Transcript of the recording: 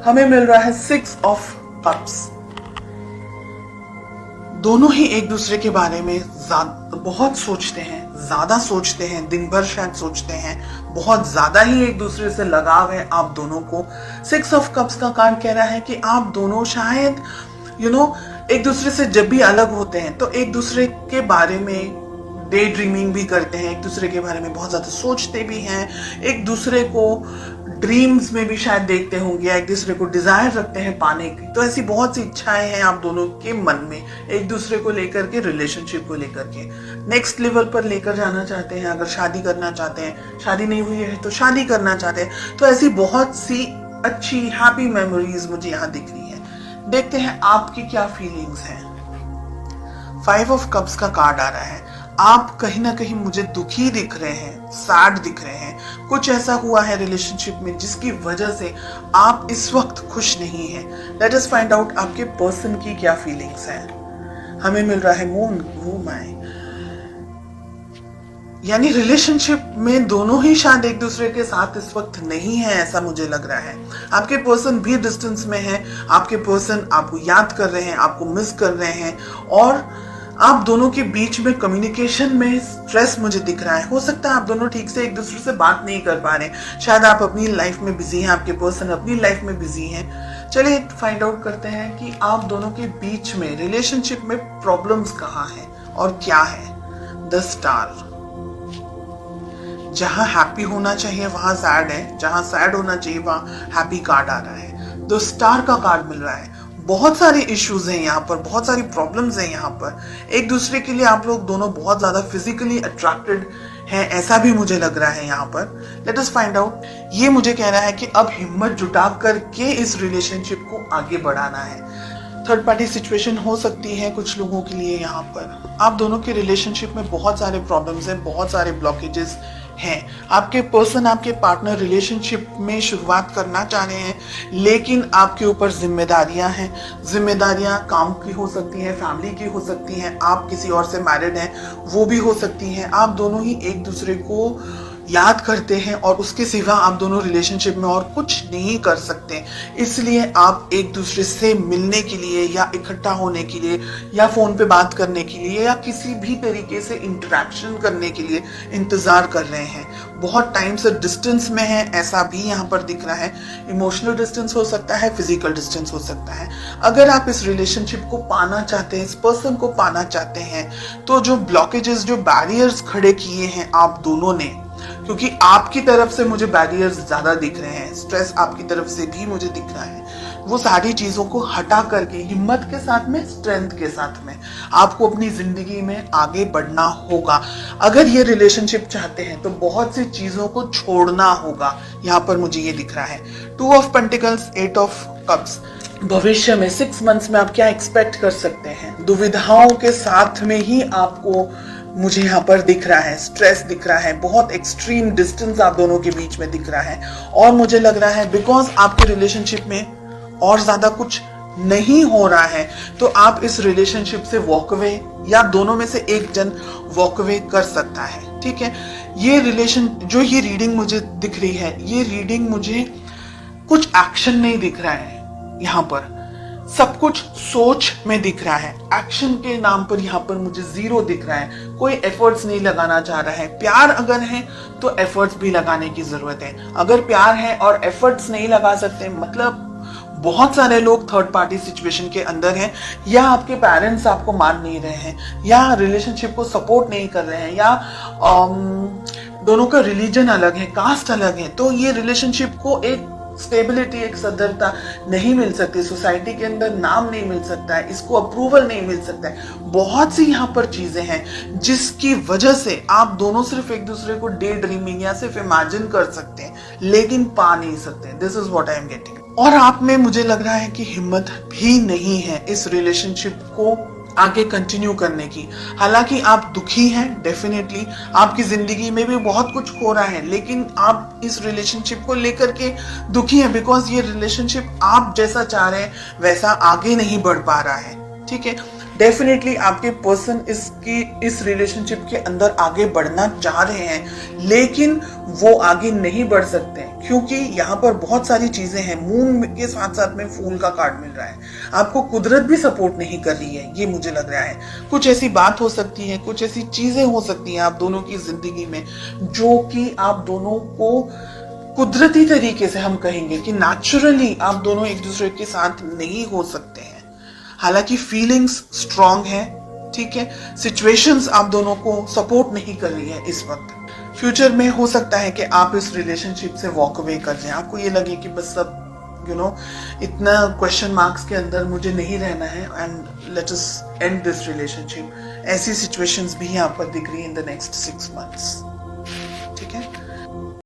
हमें मिल रहा है 6 ऑफ कप्स। दोनों ही एक दूसरे के बारे में बहुत सोचते हैं, ज्यादा सोचते हैं, दिन भर शायद सोचते हैं, बहुत ज्यादा ही एक दूसरे से लगाव है आप दोनों को। 6 ऑफ कप्स का कार्ड कह रहा है कि आप दोनों शायद एक दूसरे से जब भी अलग होते हैं तो एक दूसरे के बारे में डे ड्रीमिंग भी करते हैं, एक दूसरे के बारे में बहुत ज्यादा सोचते भी हैं, एक दूसरे को ड्रीम्स में भी शायद देखते होंगे, एक दूसरे को डिजायर रखते हैं पाने की। तो ऐसी बहुत सी इच्छाएं हैं आप दोनों के मन में, एक दूसरे को लेकर के, रिलेशनशिप को लेकर के नेक्स्ट लेवल पर लेकर जाना चाहते हैं। अगर शादी करना चाहते हैं, शादी नहीं हुई है तो शादी करना चाहते हैं। तो ऐसी बहुत सी अच्छी हैप्पी मेमोरीज मुझे यहाँ दिख रही है। देखते हैं आपकी क्या फीलिंग्स हैं। 5 ऑफ कप्स का कार्ड आ रहा है। आप कहीं ना कहीं मुझे दुखी दिख रहे हैं, सैड दिख रहे हैं। कुछ ऐसा हुआ है रिलेशनशिप में जिसकी वजह से आप इस वक्त खुश नहीं हैं। लेट अस फाइंड आउट आपके पर्सन की क्या फीलिंग्स हैं। हमें मिल रहा है मून, वो माय, यानी रिलेशनशिप में दोनों ही शायद एक दूसरे के साथ इस वक्त नहीं है, ऐसा मुझे लग रहा है। आपके पर्सन भी डिस्टेंस में है, आपके पर्सन आपको याद कर रहे हैं, आपको मिस कर रहे हैं, और आप दोनों के बीच में कम्युनिकेशन में स्ट्रेस मुझे दिख रहा है। हो सकता है आप दोनों ठीक से एक दूसरे से बात नहीं कर पा रहे, शायद आप अपनी लाइफ में बिजी हैं, आपके पर्सन अपनी लाइफ में बिजी हैं। चलिए फाइंड आउट करते हैं कि आप दोनों के बीच में रिलेशनशिप में प्रॉब्लम्स कहाँ हैं और क्या है। 10 स्टार, जहां हैप्पी होना चाहिए वहां सैड है, जहां सैड होना चाहिए वहां हैप्पी कार्ड आ रहा है। 2 स्टार का कार्ड मिल रहा है। बहुत सारे इश्यूज हैं यहाँ पर, बहुत सारी प्रॉब्लम्स हैं यहाँ पर। एक दूसरे के लिए आप लोग दोनों बहुत ज्यादा फिजिकली अट्रैक्टेड हैं, ऐसा भी मुझे लग रहा है यहाँ पर। Let us find out. ये मुझे कह रहा है कि अब हिम्मत जुटा करके इस रिलेशनशिप को आगे बढ़ाना है। थर्ड पार्टी सिचुएशन हो सकती है कुछ लोगों के लिए यहाँ पर। आप दोनों के रिलेशनशिप में बहुत सारे प्रॉब्लम्स हैं, बहुत सारे ब्लॉकेजेस हैं। आपके पर्सन, आपके पार्टनर रिलेशनशिप में शुरुआत करना चाह रहे हैं, लेकिन आपके ऊपर जिम्मेदारियां हैं। जिम्मेदारियां काम की हो सकती हैं, फैमिली की हो सकती हैं, आप किसी और से मैरिड हैं वो भी हो सकती हैं। आप दोनों ही एक दूसरे को याद करते हैं और उसके सिवा आप दोनों रिलेशनशिप में और कुछ नहीं कर सकते। इसलिए आप एक दूसरे से मिलने के लिए या इकट्ठा होने के लिए या फोन पे बात करने के लिए या किसी भी तरीके से इंटरेक्शन करने के लिए इंतजार कर रहे हैं। बहुत टाइम से डिस्टेंस में है, ऐसा भी यहाँ पर दिख रहा है। इमोशनल डिस्टेंस हो सकता है, फिजिकल डिस्टेंस हो सकता है। अगर आप इस रिलेशनशिप को पाना चाहते हैं, इस पर्सन को पाना चाहते हैं, तो जो ब्लॉकेजेस, जो बैरियर्स खड़े किए हैं आप दोनों ने, क्योंकि आपकी तरफ से मुझे बैरियर्स ज्यादा दिख रहे हैं, स्ट्रेस आपकी तरफ से भी मुझे दिख रहा है, वो सारी चीजों को हटा करके हिम्मत के साथ में, स्ट्रेंथ के साथ में आपको अपनी जिंदगी में आगे बढ़ना होगा। अगर ये रिलेशनशिप चाहते हैं तो बहुत सी चीजों को छोड़ना होगा, यहाँ पर मुझे ये दिख रहा है। 2 ऑफ पेंटिकल्स, 8 ऑफ कप्स। भविष्य में 6 मंथ्स में आप क्या एक्सपेक्ट कर सकते हैं। दुविधाओं के साथ में ही आपको मुझे यहाँ पर दिख रहा है, स्ट्रेस दिख रहा है, बहुत एक्सट्रीम डिस्टेंस आप दोनों के बीच में दिख रहा है। और मुझे लग रहा है बिकॉज आपके रिलेशनशिप में और ज्यादा कुछ नहीं हो रहा है, तो आप इस रिलेशनशिप से वॉकअवे, या दोनों में से एक जन वॉकअवे कर सकता है। ठीक है, ये रिलेशन, जो ये रीडिंग मुझे दिख रही है, ये रीडिंग मुझे कुछ एक्शन नहीं दिख रहा है। यहाँ पर सब कुछ सोच में दिख रहा है, एक्शन के नाम पर यहाँ पर मुझे 0 दिख रहा है। कोई एफर्ट्स नहीं लगाना चाह रहा है। प्यार अगर है तो एफर्ट्स भी लगाने की जरूरत है। अगर प्यार है और एफर्ट्स नहीं लगा सकते, मतलब बहुत सारे लोग थर्ड पार्टी सिचुएशन के अंदर हैं, या आपके पेरेंट्स आपको मान नहीं रहे हैं, या रिलेशनशिप को सपोर्ट नहीं कर रहे हैं, या दोनों का रिलीजन अलग है, कास्ट अलग है, तो ये रिलेशनशिप को एक स्टेबिलिटी, एक सदरता नहीं मिल सकती, सोसाइटी के अंदर नाम नहीं मिल सकता है, इसको अप्रूवल नहीं मिल सकता है। बहुत सी यहाँ पर चीजें हैं जिसकी वजह से आप दोनों सिर्फ एक दूसरे को डे ड्रीमिंग या सिर्फ इमेजिन कर सकते हैं, लेकिन पा नहीं सकते। This is what I am getting. और आप में मुझे लग रहा है कि हिम्मत भी नहीं है इस रिलेशनशिप को आगे कंटिन्यू करने की। हालांकि आप दुखी हैं, डेफिनेटली आपकी जिंदगी में भी बहुत कुछ हो रहा है, लेकिन आप इस रिलेशनशिप को लेकर के दुखी हैं बिकॉज ये रिलेशनशिप आप जैसा चाह रहे हैं वैसा आगे नहीं बढ़ पा रहा है। ठीक है, डेफिनेटली आपके पर्सन इस रिलेशनशिप के अंदर आगे बढ़ना चाह रहे हैं, लेकिन वो आगे नहीं बढ़ सकते क्योंकि यहाँ पर बहुत सारी चीजें हैं, मून के साथ साथ में फूल का कार्ड मिल रहा है। आपको कुदरत भी सपोर्ट नहीं कर रही है, ये मुझे लग रहा है। कुछ ऐसी बात हो सकती है, कुछ ऐसी चीजें हो सकती हैं आप दोनों की जिंदगी में जो कि आप दोनों को कुदरती तरीके से, हम कहेंगे कि नेचुरली आप दोनों एक दूसरे के साथ नहीं हो सकते हैं। हालांकि फीलिंग्स स्ट्रांग है, ठीक है, सिचुएशंस आप दोनों को सपोर्ट नहीं कर रही है इस वक्त। फ्यूचर में हो सकता है कि आप इस रिलेशनशिप से वॉक अवे कर जाएं, आपको ये लगे कि बस सब इतना क्वेश्चन मार्क्स के अंदर मुझे नहीं रहना है and let us and this relationship. ऐसी सिचुएशंस भी यहाँ पर दिख रही है इन द नेक्स्ट 6 months।